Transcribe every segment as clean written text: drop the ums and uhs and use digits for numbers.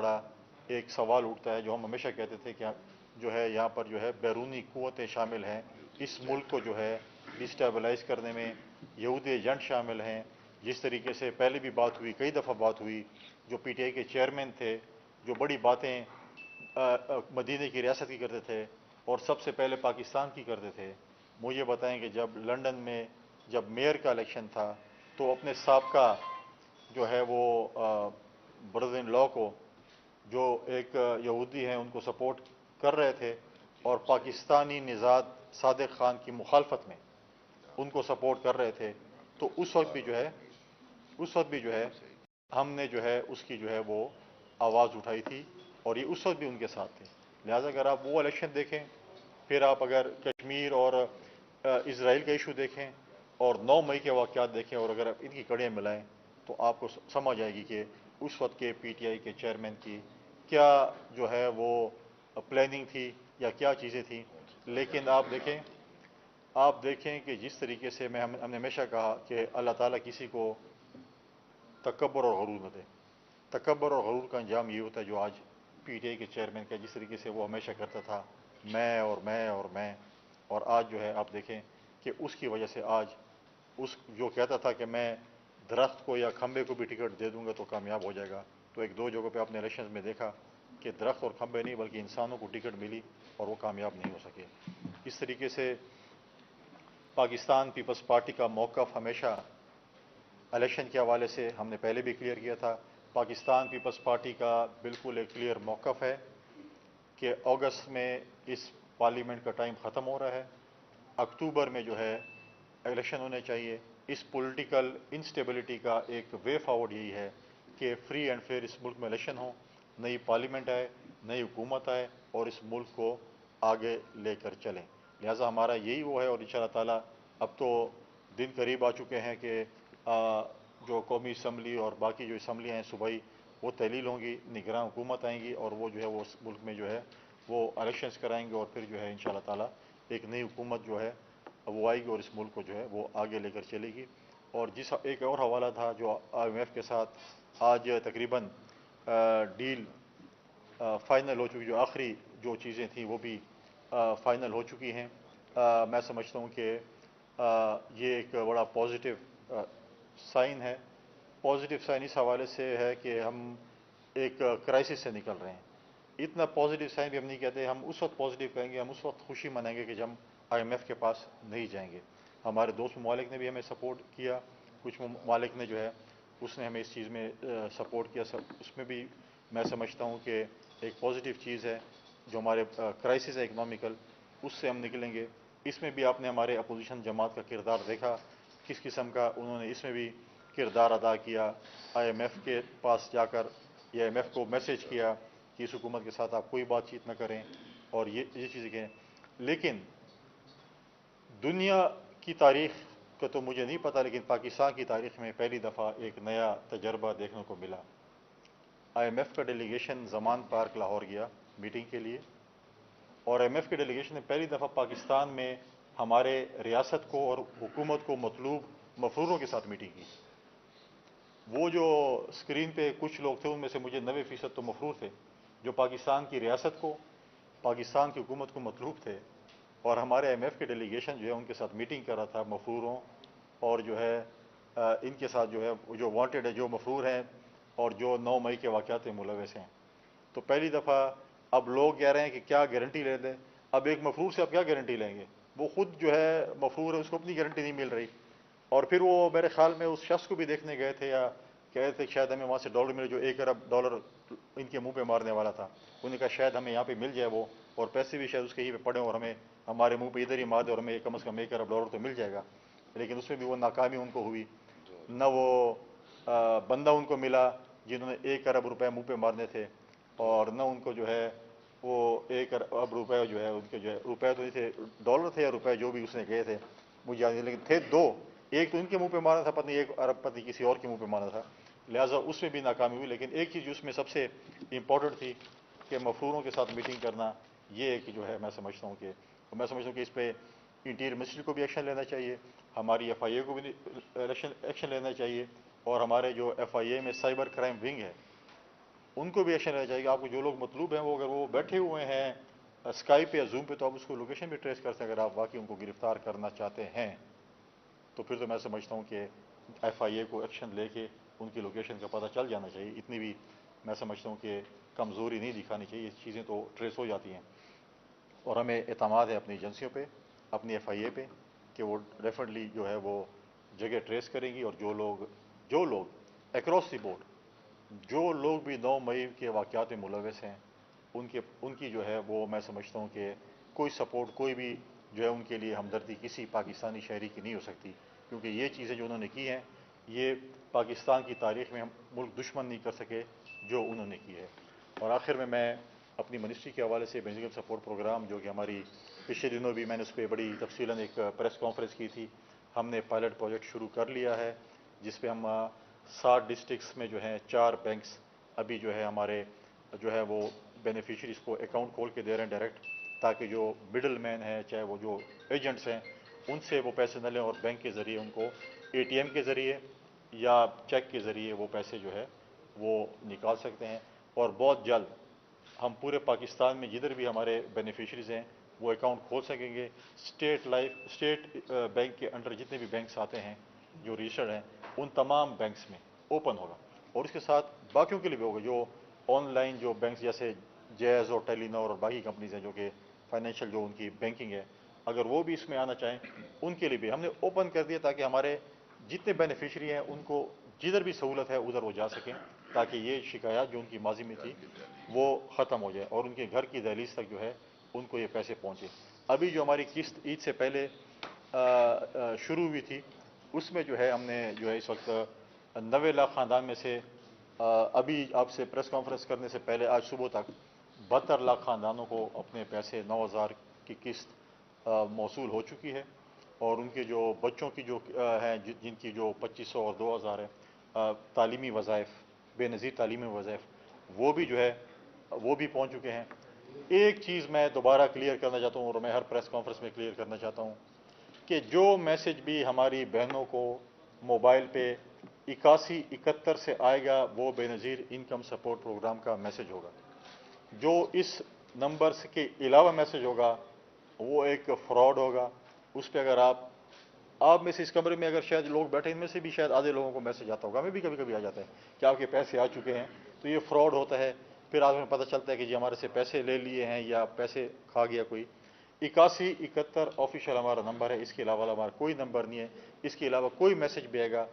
بڑا ایک سوال اٹھتا ہے جو ہم ہمیشہ کہتے تھے کہ جو ہے یہاں پر جو ہے بیرونی قوتیں شامل ہیں اس ملک کو جو ہے ڈسٹیبلائز کرنے میں، یہودی ایجنٹ شامل ہیں. جس طریقے سے پہلے بھی بات ہوئی، کئی دفعہ بات ہوئی، جو پی ٹی آئی کے چیئرمین تھے جو بڑی باتیں مدینہ کی ریاست کی کرتے تھے اور سب سے پہلے پاکستان کی کرتے تھے. مجھے بتائیں کہ جب لنڈن میں جب میئر کا الیکشن تھا تو اپنے سابقہ جو ہے وہ برادر ان لا کو جو ایک یہودی ہیں ان کو سپورٹ کر رہے تھے اور پاکستانی نژاد صادق خان کی مخالفت میں ان کو سپورٹ کر رہے تھے. تو اس وقت بھی جو ہے ہم نے جو ہے اس کی جو ہے وہ آواز اٹھائی تھی اور یہ اس وقت بھی ان کے ساتھ تھے. لہٰذا اگر آپ وہ الیکشن دیکھیں، پھر آپ اگر کشمیر اور اسرائیل کا ایشو دیکھیں اور 9 مئی کے واقعات دیکھیں اور اگر آپ ان کی کڑیاں ملائیں تو آپ کو سمجھ آئے گی کہ اس وقت کے پی ٹی آئی کے چیئرمین کی کیا جو ہے وہ پلاننگ تھی یا کیا چیزیں تھیں. لیکن آپ دیکھیں کہ جس طریقے سے ہم نے ہمیشہ کہا کہ اللہ تعالیٰ کسی کو تکبر اور غرور نہ دے. تکبر اور غرور کا انجام یہ ہوتا ہے جو آج پی ٹی آئی کے چیئرمین کا جس طریقے سے وہ ہمیشہ کرتا تھا میں اور میں اور میں، اور آج جو ہے آپ دیکھیں کہ اس کی وجہ سے آج اس جو کہتا تھا کہ میں درخت کو یا کھمبے کو بھی ٹکٹ دے دوں گا تو کامیاب ہو جائے گا، تو ایک دو جگہوں پہ آپ نے الیکشنز میں دیکھا کہ درخت اور کھمبے نہیں بلکہ انسانوں کو ٹکٹ ملی اور وہ کامیاب نہیں ہو سکے. اس طریقے سے پاکستان پیپلز پارٹی کا موقف ہمیشہ الیکشن کے حوالے سے ہم نے پہلے بھی کلیئر کیا تھا. پاکستان پیپلز پارٹی کا بالکل ایک کلیئر موقف ہے کہ اگست میں اس پارلیمنٹ کا ٹائم ختم ہو رہا ہے، اکتوبر میں جو ہے الیکشن ہونے چاہیے. اس پولیٹیکل انسٹیبلٹی کا ایک وے فارورڈ یہی ہے کہ فری اینڈ فیئر اس ملک میں الیکشن ہوں، نئی پارلیمنٹ آئے، نئی حکومت آئے اور اس ملک کو آگے لے کر چلیں. لہٰذا ہمارا یہی وہ ہے اور انشاءاللہ تعالیٰ اب تو دن قریب آ چکے ہیں کہ جو قومی اسمبلی اور باقی جو اسمبلیاں ہیں صوبائی وہ تحلیل ہوں گی، نگراں حکومت آئیں گی اور وہ جو ہے وہ اس ملک میں جو ہے وہ الیکشنز کرائیں گے اور پھر جو ہے انشاءاللہ تعالیٰ ایک نئی حکومت جو ہے وہ آئے گی اور اس ملک کو جو ہے وہ آگے لے کر چلے گی. اور جس ایک اور حوالہ تھا جو آئی ایم ایف کے ساتھ آج تقریباً ڈیل فائنل ہو چکی، جو آخری جو چیزیں تھیں وہ بھی فائنل ہو چکی ہیں. میں سمجھتا ہوں کہ یہ ایک بڑا پازیٹیو سائن ہے. پازیٹیو سائن اس حوالے سے ہے کہ ہم ایک کرائسس سے نکل رہے ہیں. اتنا پازیٹیو سائن بھی ہم نہیں کہتے، ہم اس وقت پازیٹیو کہیں گے، ہم اس وقت خوشی منائیں گے کہ جب ہم آئی ایم ایف کے پاس نہیں جائیں گے. ہمارے دوست ممالک نے بھی ہمیں سپورٹ کیا، کچھ ممالک نے جو ہے اس نے ہمیں اس چیز میں سپورٹ کیا. اس میں بھی میں سمجھتا ہوں کہ ایک پازیٹیو چیز ہے. جو ہمارے کرائسس ہے اکنامیکل، اس سے ہم نکلیں گے. اس میں بھی آپ نے ہمارے اپوزیشن جماعت کا کردار دیکھا، کس قسم کا انہوں نے اس میں بھی کردار ادا کیا. آئی ایم ایف کے پاس جا کر آئی ایم ایف کو میسج کیا کہ اس حکومت کے ساتھ آپ کوئی بات چیت نہ کریں اور یہ چیزیں کہیں. لیکن دنیا کی تاریخ کا تو مجھے نہیں پتہ، لیکن پاکستان کی تاریخ میں پہلی دفعہ ایک نیا تجربہ دیکھنے کو ملا. آئی ایم ایف کا ڈیلیگیشن زمان پارک لاہور گیا میٹنگ کے لیے اور آئی ایم ایف کے ڈیلیگیشن نے پہلی دفعہ پاکستان میں ہمارے ریاست کو اور حکومت کو مطلوب مفروروں کے ساتھ میٹنگ کی. وہ جو اسکرین پہ کچھ لوگ تھے ان میں سے مجھے 90% تو مفرور تھے جو پاکستان کی ریاست کو، پاکستان کی حکومت کو مطلوب تھے، اور ہمارے ایم ایف کے ڈیلیگیشن جو ہے ان کے ساتھ میٹنگ کر رہا تھا مفروروں اور جو ہے ان کے ساتھ جو ہے جو وانٹڈ ہے، جو مفرور ہیں اور جو 9 مئی کے واقعات میں ملوث ہیں. تو پہلی دفعہ اب لوگ کہہ رہے ہیں کہ کیا گارنٹی لے دیں. اب ایک مفرور سے اب کیا گارنٹی لیں گے؟ وہ خود جو ہے مفرور ہے، اس کو اپنی گارنٹی نہیں مل رہی. اور پھر وہ میرے خیال میں اس شخص کو بھی دیکھنے گئے تھے یا کہہ رہے تھے کہ شاید ہمیں وہاں سے ڈالر ملے، جو $1 ارب ان کے منہ پہ مارنے والا تھا. انہوں نے کہا شاید ہمیں یہاں پہ مل جائے وہ، اور پیسے بھی شاید اس کے ہی پہ پڑے اور ہمیں ہمارے منہ پہ ادھر ہی مار دے اور ہمیں کم از کم $1 ارب تو مل جائے گا. لیکن اس میں بھی وہ ناکامی ان کو ہوئی. نہ وہ بندہ ان کو ملا جنہوں نے $1 ارب منہ پہ مارنے تھے، اور نہ ان کو جو ہے وہ $1 ارب جو ہے ان کے جو ہے روپے تو نہیں تھے، ڈالر تھے یا روپے جو بھی اس نے کہے تھے مجھے یاد نہیں، لیکن تھے دو. ایک تو ان کے منہ پہ مارا تھا، پتہ نہیں 1 ارب پتہ نہیں کسی اور کے منہ پہ مارا تھا. لہٰذا اس میں بھی ناکامی ہوئی. لیکن ایک چیز اس میں سب سے امپورٹنٹ تھی کہ مفروروں کے ساتھ میٹنگ کرنا، یہ ایک جو ہے میں سمجھتا ہوں کہ اس پہ انٹیریئر منسٹری کو بھی ایکشن لینا چاہیے، ہماری ایف آئی اے کو بھی ایکشن لینا چاہیے، اور ہمارے جو ایف آئی اے میں سائبر کرائم ونگ ہے ان کو بھی ایکشن رہ جائے گا. آپ کو جو لوگ مطلوب ہیں وہ اگر وہ بیٹھے ہوئے ہیں اسکائپ پہ یا زوم پہ تو آپ اس کو لوکیشن بھی ٹریس کر سکتے ہیں. اگر آپ واقعی ان کو گرفتار کرنا چاہتے ہیں تو پھر تو میں سمجھتا ہوں کہ ایف آئی اے کو ایکشن لے کے ان کی لوکیشن کا پتہ چل جانا چاہیے. اتنی بھی میں سمجھتا ہوں کہ کمزوری نہیں دکھانی چاہیے. یہ چیزیں تو ٹریس ہو جاتی ہیں اور ہمیں اعتماد ہے اپنی ایجنسیوں پہ, اپنی ایف آئی اے پہ کہ وہ ڈیفینیٹلی جو ہے وہ جگہ ٹریس کریں گی. اور جو لوگ اکراس دی بورڈ جو لوگ بھی 9 مئی کے واقعات میں ملوث ہیں ان کی جو ہے وہ میں سمجھتا ہوں کہ کوئی سپورٹ کوئی بھی جو ہے ان کے لیے ہمدردی کسی پاکستانی شہری کی نہیں ہو سکتی, کیونکہ یہ چیزیں جو انہوں نے کی ہیں یہ پاکستان کی تاریخ میں ہم ملک دشمن نہیں کر سکے جو انہوں نے کی ہے. اور آخر میں اپنی منسٹری کے حوالے سے بینزیکل سپورٹ پروگرام جو کہ ہماری پچھلے دنوں بھی میں نے اس پہ بڑی تفصیلاً ایک پریس کانفرنس کی تھی. ہم نے پائلٹ پروجیکٹ شروع کر لیا ہے جس پہ ہم 60 ڈسٹرکٹس میں جو ہیں 4 بینکس ابھی جو ہے ہمارے جو ہے وہ بینیفیشریز کو اکاؤنٹ کھول کے دے رہے ہیں ڈائریکٹ, تاکہ جو مڈل مین ہیں چاہے وہ جو ایجنٹس ہیں ان سے وہ پیسے نہ لیں اور بینک کے ذریعے ان کو اے ٹی ایم کے ذریعے یا چیک کے ذریعے وہ پیسے جو ہے وہ نکال سکتے ہیں. اور بہت جلد ہم پورے پاکستان میں جدھر بھی ہمارے بینیفیشریز ہیں وہ اکاؤنٹ کھول سکیں گے. اسٹیٹ بینک کے انڈر جتنے بھی بینکس آتے ہیں جو رجسٹرڈ ہیں ان تمام بینکس میں اوپن ہوگا. اور اس کے ساتھ باقیوں کے لیے بھی ہوگا جو آن لائن جو بینکس جیسے جیز اور ٹیلی نور اور باقی کمپنیز ہیں جو کہ فائنینشیل جو ان کی بینکنگ ہے, اگر وہ بھی اس میں آنا چاہیں ان کے لیے بھی ہم نے اوپن کر دیا تاکہ ہمارے جتنے بینیفیشری ہیں ان کو جدھر بھی سہولت ہے ادھر وہ جا سکیں, تاکہ یہ شکایات جو ان کی ماضی میں تھی وہ ختم ہو جائے اور ان کے گھر کی دہلیز تک جو ہے ان کو یہ پیسے پہنچے. ابھی جو ہماری قسط عید سے پہلے شروع ہوئی تھی اس میں جو ہے ہم نے جو ہے اس وقت 90 لاکھ خاندان میں سے ابھی آپ سے پریس کانفرنس کرنے سے پہلے آج صبح تک 72 لاکھ خاندانوں کو اپنے پیسے 9,000 کی قسط موصول ہو چکی ہے. اور ان کے جو بچوں کی جو ہیں جن کی جو 2500 اور 2,000 ہے تعلیمی وظائف, بے نظیر تعلیمی وظائف وہ بھی جو ہے وہ بھی پہنچ چکے ہیں. ایک چیز میں دوبارہ کلیئر کرنا چاہتا ہوں اور میں ہر پریس کانفرنس میں کلیئر کرنا چاہتا ہوں کہ جو میسج بھی ہماری بہنوں کو موبائل پہ 8171 سے آئے گا وہ بے نظیر انکم سپورٹ پروگرام کا میسج ہوگا. جو اس نمبرز کے علاوہ میسج ہوگا وہ ایک فراڈ ہوگا. اس پہ اگر آپ میں سے اس کمرے میں اگر شاید لوگ بیٹھے ان میں سے بھی شاید آدھے لوگوں کو میسج آتا ہوگا, ہمیں بھی کبھی کبھی آ جاتا ہے کہ آپ کے پیسے آ چکے ہیں, تو یہ فراڈ ہوتا ہے. پھر آدمی کو پتہ چلتا ہے کہ جی ہمارے سے پیسے لے لیے ہیں یا پیسے کھا گیا کوئی. 8171 آفیشیل ہمارا نمبر ہے, اس کے علاوہ ہمارا کوئی نمبر نہیں ہے. اس کے علاوہ کوئی میسج بھی آئے گا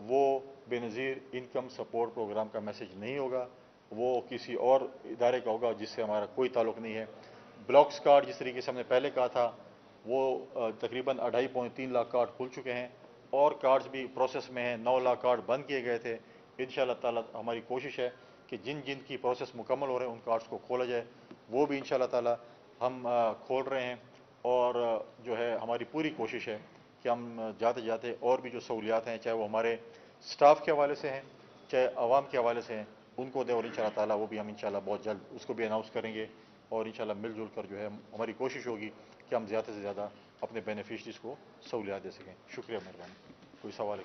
وہ بے نظیر انکم سپورٹ پروگرام کا میسج نہیں ہوگا, وہ کسی اور ادارے کا ہوگا جس سے ہمارا کوئی تعلق نہیں ہے. بلاکس کارڈ جس طریقے سے ہم نے پہلے کہا تھا وہ تقریباً 2.5-3 لاکھ کارڈ کھل چکے ہیں اور کارڈز بھی پروسیس میں ہیں. 9 لاکھ کارڈ بند کیے گئے تھے. انشاءاللہ تعالی ہماری کوشش ہے کہ جن کی پروسیس مکمل ہو رہے ہیں ان کارڈز کو کھولا جائے, وہ بھی انشاءاللہ تعالی ہم کھول رہے ہیں. اور جو ہے ہماری پوری کوشش ہے کہ ہم جاتے جاتے اور بھی جو سہولیات ہیں چاہے وہ ہمارے سٹاف کے حوالے سے ہیں چاہے عوام کے حوالے سے ہیں ان کو دیں, اور انشاءاللہ تعالی وہ بھی ہم انشاءاللہ بہت جلد اس کو بھی اناؤنس کریں گے. اور انشاءاللہ مل جل کر جو ہے ہماری کوشش ہوگی کہ ہم زیادہ سے زیادہ اپنے بینیفیشریز کو سہولیات دے سکیں. شکریہ, مہربانی. کوئی سوال ہے؟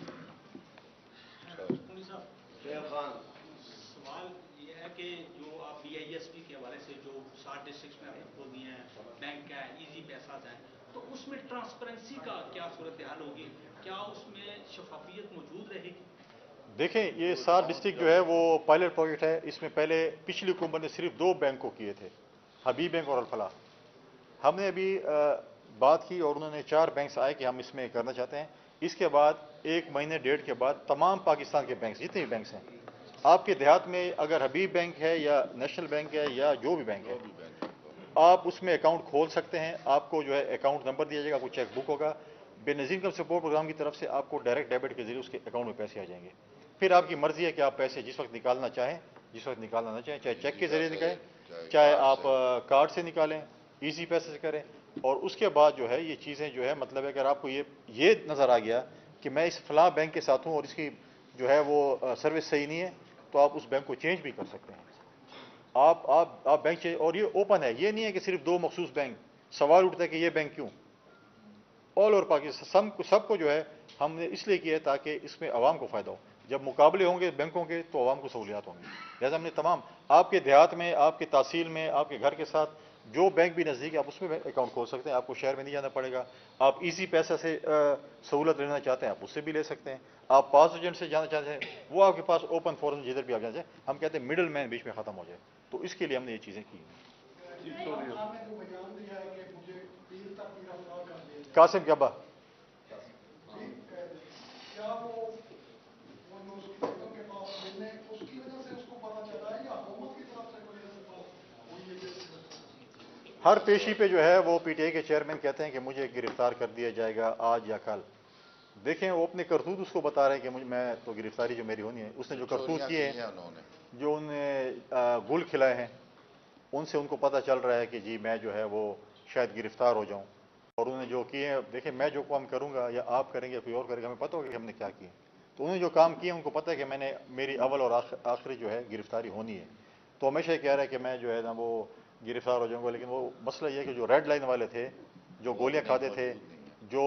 سوال یہ ہے کہ جو آپ بی آئی ایس پی کے حوالے سے جو 60 ڈسٹرکٹس میں آپ نے کھول دیے ہیں, بینک ہے, ایزی پیسہ ہے, تو اس میں ٹرانسپیرنسی کا کیا صورتحال ہوگی؟ کیا اس میں شفافیت موجود رہے گی؟ دیکھیں یہ 7 ڈسٹرکٹ جو ہے وہ پائلٹ پروجیکٹ ہے. اس میں پہلے پچھلی حکومت نے صرف 2 بینک کو کیے تھے, حبیب بینک اور الفلاح. ہم نے ابھی بات کی اور انہوں نے 4 بینکس آئے کہ ہم اس میں کرنا چاہتے ہیں. اس کے بعد 1 مہینے 1.5 کے بعد تمام پاکستان کے بینکس جتنے بھی بینکس ہیں آپ کے دیہات میں اگر حبیب بینک ہے یا نیشنل بینک ہے یا جو بھی بینک ہے آپ اس میں اکاؤنٹ کھول سکتے ہیں. آپ کو جو ہے اکاؤنٹ نمبر دیا جائے گا, کوئی چیک بک ہوگا, بے نظیر انکم سپورٹ پروگرام کی طرف سے آپ کو ڈائریکٹ ڈیبٹ کے ذریعے اس کے اکاؤنٹ میں پیسے آ جائیں گے. پھر آپ کی مرضی ہے کہ آپ پیسے جس وقت نکالنا چاہیں جس وقت نکالنا نہ چاہیں, چاہے چیک کے ذریعے نکالیں چاہے آپ کارڈ سے نکالیں, ایزی پیسے سے کریں. اور اس کے بعد جو ہے یہ چیزیں جو ہے مطلب ہے اگر آپ کو یہ نظر آ گیا کہ میں اس فلاں بینک کے ساتھ ہوں اور اس کی جو ہے وہ سروس صحیح نہیں ہے تو آپ اس بینک کو چینج بھی کر سکتے ہیں. آپ بینک چینج, اور یہ اوپن ہے, یہ نہیں ہے کہ صرف 2 مخصوص بینک. سوال اٹھتا ہے کہ یہ بینک کیوں, آل اوور پاکستان سب کو جو ہے ہم نے اس لیے کیا ہے تاکہ اس میں عوام کو فائدہ ہو. جب مقابلے ہوں گے بینکوں کے تو عوام کو سہولیات ہوں گی. لہٰذا ہم نے تمام آپ کے دیہات میں، آپ کی تحصیل میں، آپ کے گھر کے ساتھ جو بینک بھی نزدیک ہے آپ اس میں اکاؤنٹ کھول سکتے ہیں. آپ کو شہر میں نہیں جانا پڑے گا. آپ ایزی پیسہ سے سہولت لینا چاہتے ہیں آپ اس سے بھی لے سکتے ہیں. آپ پاس ایجنٹ سے جانا چاہتے ہیں وہ آپ کے پاس اوپن فورم جدھر بھی آپ جانا چاہیں. ہم کہتے ہیں مڈل مین بیچ میں ختم ہو جائے. تو اس کے لیے ہم نے یہ چیزیں کی. قاسم کے ابا ہر پیشی پہ جو ہے وہ پی ٹی آئی کے چیئرمین کہتے ہیں کہ مجھے گرفتار کر دیا جائے گا آج یا کل. دیکھیں وہ اپنے کرتوت اس کو بتا رہے ہیں کہ میں تو گرفتاری جو میری ہونی ہے. اس نے جو کرتوت کیے ہیں، جو انہوں نے گل کھلائے ہیں، ان سے ان کو پتہ چل رہا ہے کہ جی میں جو ہے وہ شاید گرفتار ہو جاؤں. اور انہوں نے جو کیے ہیں، دیکھیں میں جو کام کروں گا یا آپ کریں گے کوئی اور کرے گا، ہمیں پتہ ہوگا کہ ہم نے کیا کیے. تو انہوں نے جو کام کیے ان کو پتہ ہے کہ میری اول اور آخری جو ہے گرفتاری ہونی ہے. تو ہمیشہ یہ کہہ رہا ہے کہ میں جو ہے نا وہ گرفتار ہو جاؤں گا. لیکن وہ مسئلہ یہ ہے کہ جو ریڈ لائن والے تھے، جو گولیاں کھاتے تھے، جو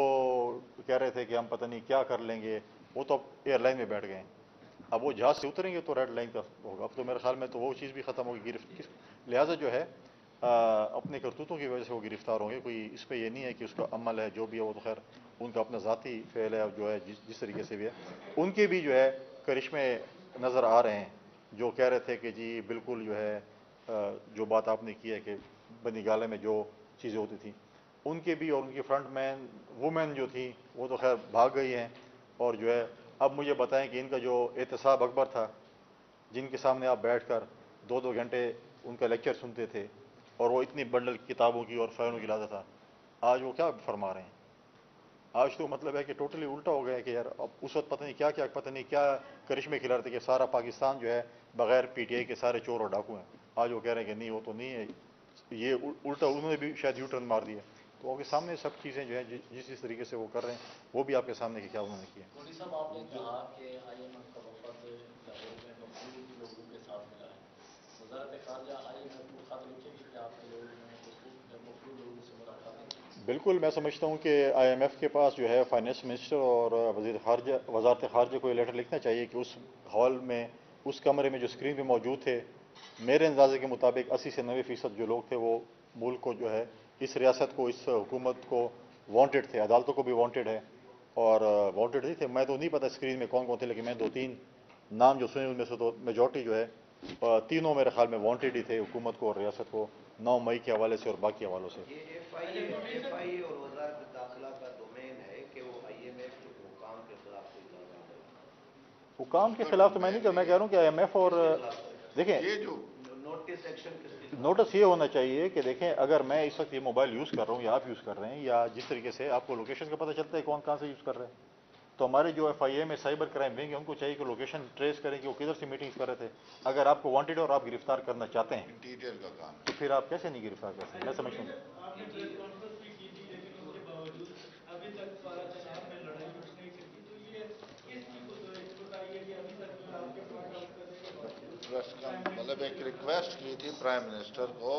کہہ رہے تھے کہ ہم پتہ نہیں کیا کر لیں گے، وہ تو اب ایئر لائن میں بیٹھ گئے ہیں. اب وہ جہاز سے اتریں گے تو ریڈ لائن کا ہوگا. اب تو میرے خیال میں تو وہ چیز بھی ختم ہوگی. لہٰذا جو ہے اپنے کرتوتوں کی وجہ سے وہ گرفتار ہوں گے. کوئی اس پہ یہ نہیں ہے کہ اس کا عمل ہے جو بھی ہے وہ تو خیر ان کا اپنا ذاتی فعل ہے جو ہے جس طریقے سے بھی ہے. ان کے بھی جو ہے کرشمے نظر آ رہے ہیں. جو کہہ رہے تھے کہ جی بالکل جو ہے جو بات آپ نے کی ہے کہ بنی گالے میں جو چیزیں ہوتی تھیں ان کے بھی، اور ان کی فرنٹ مین وومین جو تھیں وہ تو خیر بھاگ گئی ہیں. اور جو ہے اب مجھے بتائیں کہ ان کا جو احتساب اکبر تھا، جن کے سامنے آپ بیٹھ کر 2 گھنٹے ان کا لیکچر سنتے تھے اور وہ اتنی بنڈل کتابوں کی اور فائلوں کی لاتا تھا، آج وہ کیا فرما رہے ہیں؟ آج تو مطلب ہے کہ ٹوٹلی الٹا ہو گیا ہے کہ یار اب اس وقت پتہ نہیں کیا پتہ نہیں کیا کرشمے کھلا رہے تھے کہ سارا پاکستان جو ہے بغیر پی ٹی آئی کے سارے چور اور ڈاکو ہیں. آج وہ کہہ رہے ہیں کہ نہیں وہ تو نہیں ہے. یہ الٹا انہوں نے بھی شاید یو ٹرن مار دیا. تو آپ کے سامنے سب چیزیں جو ہیں جس طریقے سے وہ کر رہے ہیں وہ بھی آپ کے سامنے کہ کیا انہوں نے کیا. مودی صاحب آپ نے کہا کہ آئی ایم ایف کا وفد لاہور میں مقبول لوگوں کے ساتھ ملا ہے. وزارت خارجہ آئی ایم ایف کو خط لکھے گی کہ آپ کے لوگوں نے مقبول لوگوں سے ملاقاتیں کی. بالکل میں سمجھتا ہوں کہ آئی ایم ایف کے پاس جو ہے فائنانس منسٹر اور وزارت خارجہ کو یہ لیٹر لکھنا چاہیے کہ اس ہال میں، اس کمرے میں جو اسکرین پہ موجود تھے، میرے اندازے کے مطابق 80 سے 90% جو لوگ تھے وہ ملک کو جو ہے اس ریاست کو، اس حکومت کو وانٹڈ تھے. عدالتوں کو بھی وانٹڈ ہے اور وانٹڈ نہیں تھے. میں تو نہیں پتا اسکرین میں کون کون تھے، لیکن میں 2-3 نام جو سنے ان میں سے تو میجورٹی جو ہے تینوں میرے خیال میں وانٹڈ ہی تھے حکومت کو اور ریاست کو، 9 مئی کے حوالے سے اور باقی حوالوں سے. یہ ایف آئی اے اور وزارت داخلہ کا ڈومین ہے کہ وہ آئی ایم ایف کے حکام کے خلاف کوئی کارروائی کرے. حکام کے خلاف تو میں نہیں کہہ رہا ہوں کہ آئی ایم ایف اور دیکھیں نوٹس ایکشن کس کے خلاف؟ نوٹس یہ ہونا چاہیے کہ دیکھیں اگر میں اس وقت یہ موبائل یوز کر رہا ہوں یا آپ یوز کر رہے ہیں یا جس طریقے سے آپ کو لوکیشن کا پتہ چلتا ہے کون کہاں سے یوز کر رہے ہیں، تو ہمارے جو ایف آئی اے میں سائبر کرائم ونگ ہے ان کو چاہیے کہ لوکیشن ٹریس کریں کہ وہ کدھر سے میٹنگز کر رہے تھے. اگر آپ کو وانٹڈ اور آپ گرفتار کرنا چاہتے ہیں انٹیریئر کا کام تو پھر آپ کیسے نہیں گرفتار کر سکتے؟ میں سمجھتا ہوں آپ نے پریس کانفرنس بھی کی تھی لیکن اس کے باوجود ابھی تک چناب میں لڑائی کچھ نہیں چلی. تو یہ کس چیز کو بتائیے کہ ابھی تک جو آپ کے مطلب ایک ریکویسٹ کی تھی پرائم منسٹر کو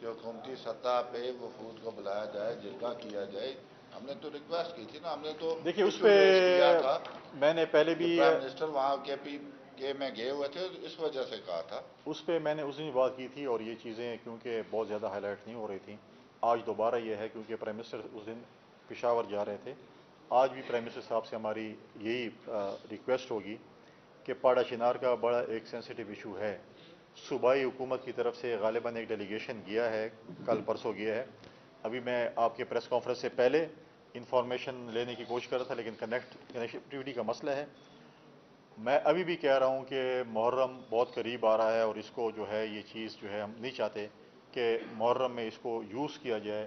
کہ حکومتی سطح پہ وفود کو بلایا جائے، جرگہ کیا جائے. ہم نے تو ریکویسٹ کی تھی نا، ہم نے تو دیکھیے اس ایشو پہ ریز کیا تھا میں نے پہلے کہ بھی پرائم منسٹر وہاں کے میں گئے ہوئے تھے، اس وجہ سے کہا تھا. اس پہ میں نے اس دن بات کی تھی اور یہ چیزیں کیونکہ بہت زیادہ ہائی لائٹ نہیں ہو رہی تھیں. آج دوبارہ یہ ہے کیونکہ پرائم منسٹر اس دن پشاور جا رہے تھے. آج بھی پرائم منسٹر صاحب سے ہماری یہی ریکویسٹ ہوگی کہ پاڑا چنار کا بڑا ایک سینسیٹیو ایشو ہے. صوبائی حکومت کی طرف سے غالباً ایک ڈیلیگیشن گیا ہے، کل پرسوں گیا ہے. ابھی میں آپ کے پریس کانفرنس سے پہلے انفارمیشن لینے کی کوشش کر رہا تھا لیکن کنیکٹیوٹی کا مسئلہ ہے. میں ابھی بھی کہہ رہا ہوں کہ محرم بہت قریب آ رہا ہے اور اس کو جو ہے یہ چیز جو ہے ہم نہیں چاہتے کہ محرم میں اس کو یوز کیا جائے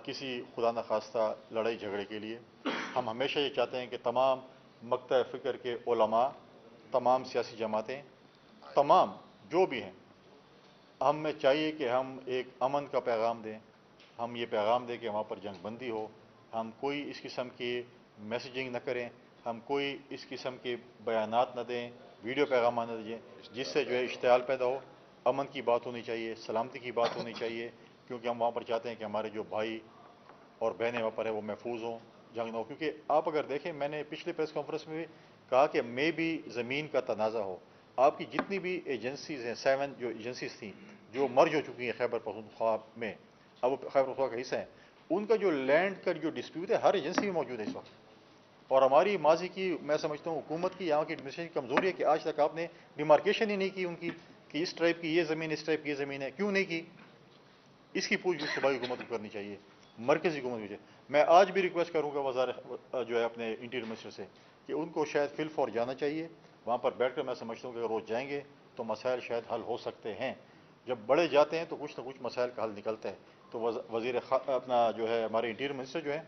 کسی خدا نخواستہ لڑائی جھگڑے کے لیے. ہم ہمیشہ یہ چاہتے ہیں کہ تمام مقطع فکر کے علماء، تمام سیاسی جماعتیں، تمام جو بھی ہیں، ہمیں چاہیے کہ ہم ایک امن کا پیغام دیں. ہم یہ پیغام دیں کہ وہاں پر جنگ بندی ہو. ہم کوئی اس قسم کی میسیجنگ نہ کریں، ہم کوئی اس قسم کے بیانات نہ دیں، ویڈیو پیغامات نہ دیں جس سے جو ہے اشتعال پیدا ہو. امن کی بات ہونی چاہیے، سلامتی کی بات ہونی چاہیے، کیونکہ ہم وہاں پر چاہتے ہیں کہ ہمارے جو بھائی اور بہنیں وہاں پر ہیں وہ محفوظ ہوں، جنگ نہ ہو. کیونکہ آپ اگر دیکھیں میں نے پچھلے پریس کانفرنس میں بھی کہا کہ میں بھی زمین کا تنازع ہو. آپ کی جتنی بھی ایجنسیز ہیں 7 جو ایجنسیز تھیں جو مرج ہو چکی ہیں خیبر پختونخوا میں، اب وہ خیبر پختونخوا کا حصہ ہیں، ان کا جو لینڈ کا جو ڈسپیوٹ ہے ہر ایجنسی میں موجود ہے اس وقت. اور ہماری ماضی کی میں سمجھتا ہوں حکومت کی یہاں کی ایڈمنسٹریشن کی کمزوری ہے کہ آج تک آپ نے ڈیمارکیشن ہی نہیں کی ان کی کہ اس ٹائپ کی یہ زمین اس ٹائپ کی یہ زمین ہے. کیوں نہیں کی؟ اس کی پوچھ گچھ صوبائی حکومت کو کرنی چاہیے، مرکزی حکومت کو. میں آج بھی ریکویسٹ کروں گا جو ہے اپنے انٹیریئر منسٹر سے کہ ان کو شاید فل فور جانا چاہیے وہاں پر بیٹھ کر. میں سمجھتا ہوں کہ اگر روز جائیں گے تو مسائل شاید حل ہو سکتے ہیں. جب بڑے جاتے ہیں تو کچھ نہ کچھ مسائل کا حل نکلتا ہے. تو وزیر اپنا جو ہے ہمارے انٹیریئر منسٹر جو ہیں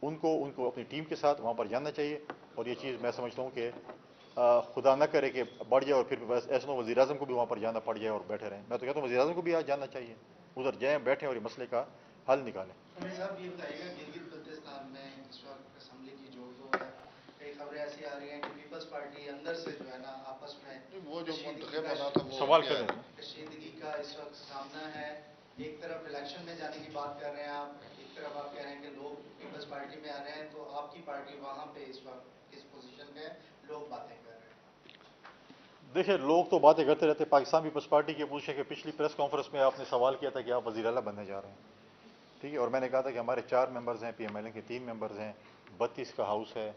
ان کو اپنی ٹیم کے ساتھ وہاں پر جاننا چاہیے. اور یہ چیز میں سمجھتا ہوں کہ خدا نہ کرے کہ بڑھ جائے اور پھر ایسا وزیر اعظم کو بھی وہاں پر جانا پڑ جائے اور بیٹھے رہیں. میں تو کہتا ہوں وزیر اعظم کو بھی آج جاننا چاہیے، ادھر جائیں بیٹھیں اور یہ مسئلے کا حل نکالیں. صاحب یہ بتائیے گا گلگت بلتستان میں اس وقت اسمبلی کی جوڑ توڑ ہے، کئی خبریں ایسی آ رہی ہیں کہ پیپلز پارٹی اندر سے جو ہے نا آپس میں وہ جو منتخب ہونا تھا وہ سوال کیا کریں. ہے؟ کشیدگی کا اس وقت سامنا ہے. ایک طرف الیکشن میں جانے کی بات کر رہے ہیں آپ، ایک طرف آپ کہہ رہے ہیں کہ لوگ پیپلز پارٹی میں آ رہے ہیں. تو آپ کی پارٹی وہاں پہ اس وقت کس پوزیشن پہ ہے؟ لوگ باتیں کر رہے ہیں. دیکھیں لوگ تو باتیں کرتے رہتے. پاکستان پیپلز پارٹی کے پوچھیں کہ پچھلی پریس کانفرنس میں آپ نے سوال کیا تھا کہ آپ وزیر اعلیٰ بننے جا رہے ہیں، ٹھیک ہے، اور میں نے کہا تھا کہ ہمارے 4 ممبرز ہیں، پی ایم ایل این کے 3 ممبرز ہیں، 32 کا ہاؤس ہے.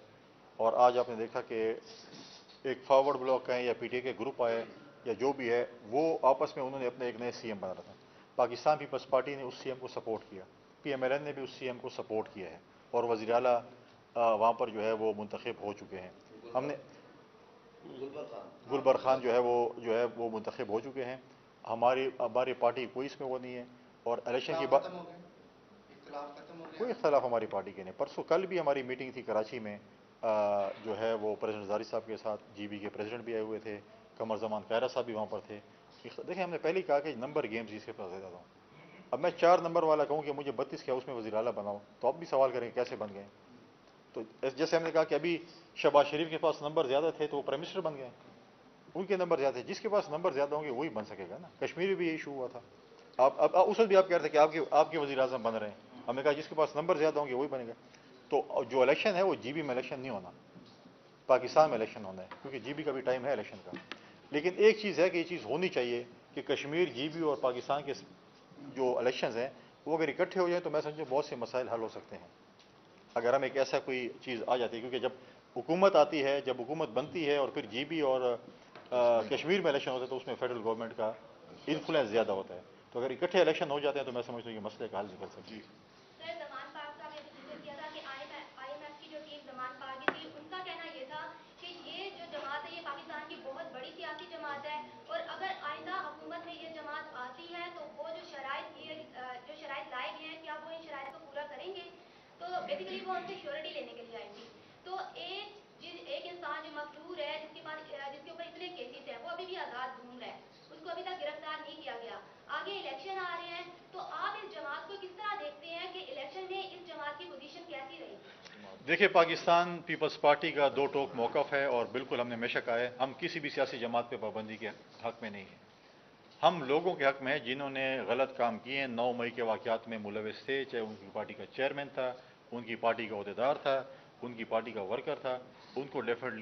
اور آج آپ نے دیکھا کہ ایک فارورڈ بلاک ہے یا پی ٹی اے کے گروپ آئے یا جو بھی ہے وہ آپس میں انہوں نے اپنے ایک نئے سی ایم بنا رہا تھا. پاکستان پیپلز پارٹی نے اس سی ایم کو سپورٹ کیا، پی ایم ایل این نے بھی اس سی ایم کو سپورٹ کیا ہے اور وزیر اعلیٰ وہاں پر جو ہے وہ منتخب ہو چکے ہیں. ہم نے گلبر خان جو ہے وہ منتخب ہو چکے ہیں. ہماری پارٹی کوئی اس میں وہ نہیں ہے. اور الیکشن کی بات اختلاف ختم ہو کوئی گیا. اختلاف ہماری پارٹی کے نہیں. پرسوں کل بھی ہماری میٹنگ تھی کراچی میں، جو ہے وہ پریزیڈنٹ زاری صاحب کے ساتھ جی بی کے پریزیڈنٹ بھی آئے ہوئے تھے، قمر زمان قاہرہ صاحب بھی وہاں پر تھے. دیکھیں ہم نے پہلے ہی کہا کہ نمبر گیمز اس کے پاس دے دیتا ہوں. اب میں 4 نمبر والا کہوں کہ مجھے 32 کے ہاؤس میں وزیر اعلیٰ بناؤ تو آپ بھی سوال کریں کہ کیسے بن گئے. تو جیسے ہم نے کہا کہ ابھی شہباز شریف کے پاس نمبر زیادہ تھے تو وہ پرائم منسٹر بن گئے، ان کے نمبر زیادہ تھے. جس کے پاس نمبر زیادہ ہوں گے وہی بن سکے گا نا. کشمیر میں بھی یہ ایشو ہوا تھا. اب اس وقت بھی آپ کہہ رہے تھے کہ آپ کے وزیر اعظم بن رہے ہیں. ہم نے کہا جس کے پاس نمبر زیادہ ہوں گے وہی بنے گا. تو جو الیکشن ہے وہ جی بی میں الیکشن نہیں ہونا، پاکستان میں الیکشن ہونا ہے، کیونکہ جی بی کا بھی ٹائم ہے الیکشن کا. لیکن ایک چیز ہے کہ یہ چیز ہونی چاہیے کہ کشمیر جی بی اور پاکستان کے جو الیکشنز ہیں وہ اگر اکٹھے ہو جائیں تو میں سمجھوں بہت سے مسائل حل ہو سکتے ہیں اگر ہم ایک ایسا کوئی چیز آ جاتی ہے. کیونکہ جب حکومت آتی ہے، جب حکومت بنتی ہے اور پھر جی بی اور کشمیر میں الیکشن ہوتا ہے تو اس میں فیڈرل گورنمنٹ کا انفلوئنس زیادہ ہوتا ہے. تو اگر اکٹھے الیکشن ہو جاتے ہیں تو میں سمجھتا ہوں کہ مسئلے کا حل نکل سکتی ہے. سر زمان پاک صاحب نے ذکر کیا تھا کہ آئی ایم ایف کی جو ٹیم زمان پاک کی تھی ان کا کہنا یہ تھا کہ یہ جو جماعت ہے یہ پاکستان کی بہت بڑی سیاسی جماعت ہے اور اگر آئندہ حکومت میں یہ جماعت آتی ہے تو وہ جو شرائط لائے گئے ہیں کیا وہ ان شرائط کو پورا کریں گے. تو بیسیکلی وہ ان سے شیورٹی لینے کے لیے آئی تھی. تو ایک انسان جو مفرور ہے جس کے اوپر اتنے کیسز ہیں وہ ابھی بھی آزاد گھوم رہا ہے، اس کو ابھی تک گرفتار نہیں کیا گیا. آگے الیکشن آ رہے ہیں تو آپ اس جماعت کو کس طرح دیکھتے ہیں کہ الیکشن میں اس جماعت کی پوزیشن کیسی رہی؟ دیکھیں پاکستان پیپلز پارٹی کا 2 ٹوک موقف ہے اور بالکل ہم نے ہمیشہ کہا ہے ہم کسی بھی سیاسی جماعت پہ پابندی کے حق میں نہیں ہیں. ہم لوگوں کے حق میں ہیں جنہوں نے غلط کام کیے ہیں، 9 مئی کے واقعات میں ملوث تھے، چاہے ان کی پارٹی کا چیئرمین تھا، ان کی پارٹی کا عہدیدار تھا، ان کی پارٹی کا ورکر تھا، ان کو ڈیفینیٹلی